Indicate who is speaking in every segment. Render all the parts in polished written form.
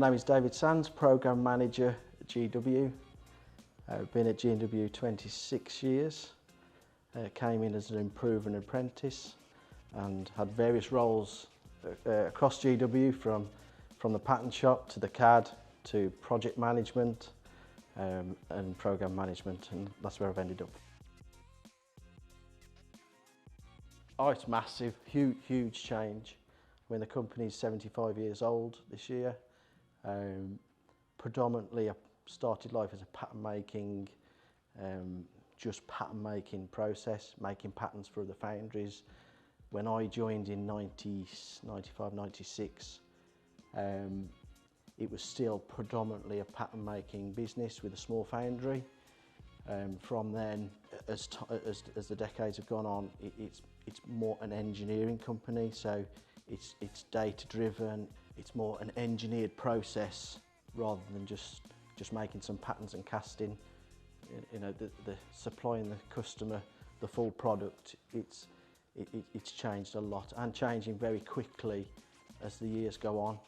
Speaker 1: My name is David Sands, Programme Manager at GW. I've been at GW 26 years. Came in as an improver and apprentice and had various roles across GW from the pattern shop to the CAD to project management and programme management, and that's where I've ended up. Oh, it's massive, huge change. I mean, the company's 75 years old this year. Predominantly I started life as a pattern making, just pattern making process, making patterns for the foundries. When I joined in 95, 96, it was still predominantly a pattern making business with a small foundry. From then, as the decades have gone on, it's more an engineering company, so it's data driven. It's more an engineered process rather than just making some patterns and casting. You know, the supplying the customer the full product. It's changed a lot and changing very quickly as the years go on.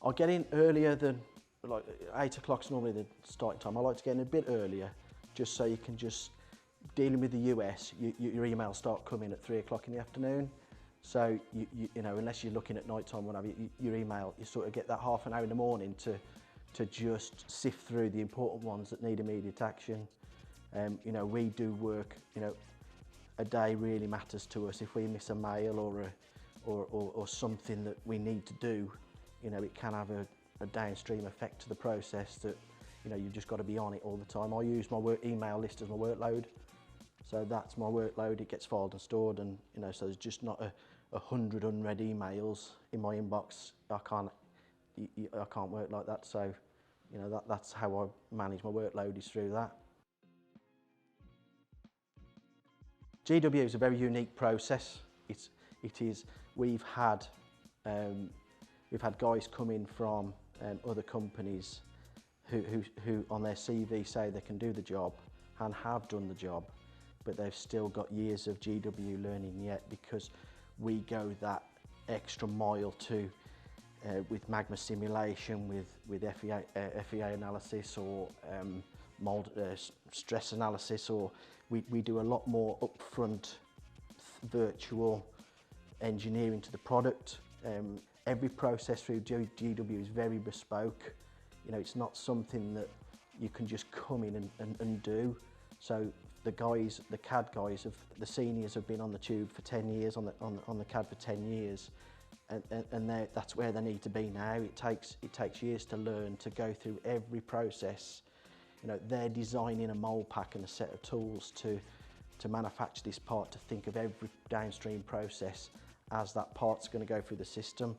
Speaker 1: I get in earlier than, like 8 o'clock's normally the starting time. I like to get in a bit earlier just so you can just, dealing with the US, your emails start coming at 3 o'clock in the afternoon. So, you know, unless you're looking at night time, whatever, your email, you sort of get that half an hour in the morning to just sift through the important ones that need immediate action. You know, we do work, you know, a day really matters to us. If we miss a mail or something that we need to do, you know, it can have a downstream effect to the process that, you know, you've just got to be on it all the time. I use my work email list as my workload. So that's my workload, it gets filed and stored, and you know, so there's just not 100 unread emails in my inbox. I can't work like that, so you know, that's how I manage my workload, is through that. GW is a very unique process. It is. We've had guys come in from other companies who on their CV say they can do the job and have done the job, but they've still got years of GW learning yet, because we go that extra mile to with magma simulation, with FEA analysis, or mold stress analysis, or we do a lot more upfront virtual engineering to the product. Every process through GW is very bespoke. You know, it's not something that you can just come in and do. So the CAD guys, the seniors have been on the tube for 10 years, on the CAD for 10 years, and that's where they need to be now. It takes years to learn, to go through every process. You know, they're designing a mold pack and a set of tools to manufacture this part, to think of every downstream process as that part's going to go through the system,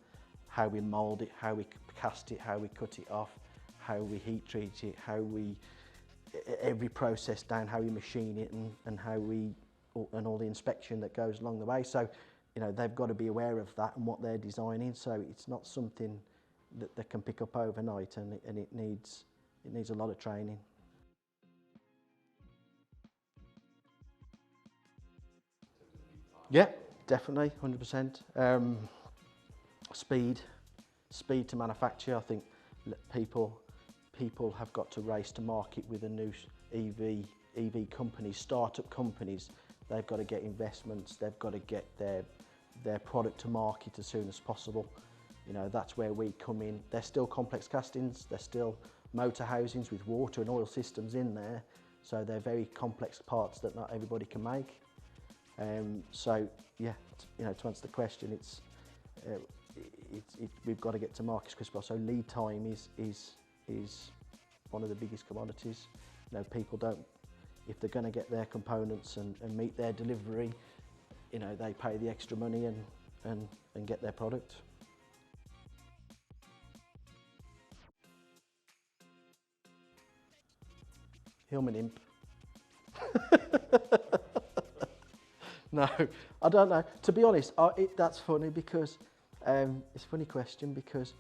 Speaker 1: how we mold it, how we cast it, how we cut it off, how we heat treat it, every process down, how we machine it, and all the inspection that goes along the way. So, you know, they've got to be aware of that and what they're designing. So it's not something that they can pick up overnight, and it needs a lot of training. Yeah, definitely, 100%. Speed to manufacture. I think people have got to race to market with a new EV companies, startup companies. They've got to get investments. They've got to get their product to market as soon as possible. You know, that's where we come in. They're still complex castings. They're still motor housings with water and oil systems in there. So they're very complex parts that not everybody can make. So yeah, you know, to answer the question, we've got to get to market as quick as possible. So lead time is one of the biggest commodities. You know, people don't, if they're going to get their components and meet their delivery, you know, they pay the extra money and get their product. Hillman Imp. No, I don't know. To be honest, that's funny, because it's a funny question, because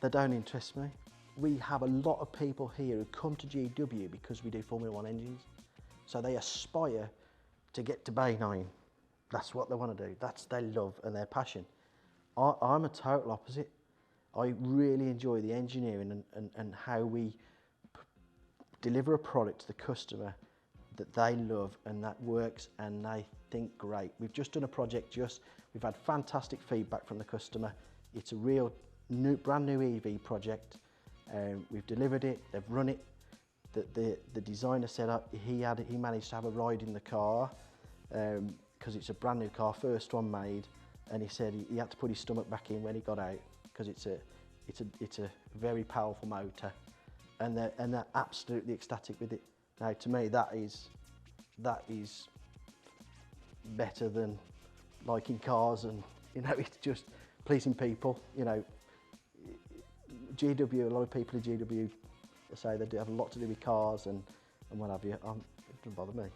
Speaker 1: they don't interest me. We have a lot of people here who come to GW because we do Formula 1 engines. So they aspire to get to Bay 9. That's what they want to do. That's their love and their passion. I'm a total opposite. I really enjoy the engineering and how we deliver a product to the customer that they love and that works and they think great. We've just done a project, we've had fantastic feedback from the customer. It's a real brand new EV project. We've delivered it, they've run it. The designer said he managed to have a ride in the car because it's a brand new car, first one made, and he said he had to put his stomach back in when he got out because it's a very powerful motor, and they're absolutely ecstatic with it. Now, to me, that is better than liking cars, and it's just pleasing people. GW, a lot of people in GW say they do have a lot to do with cars and what have you. It doesn't bother me.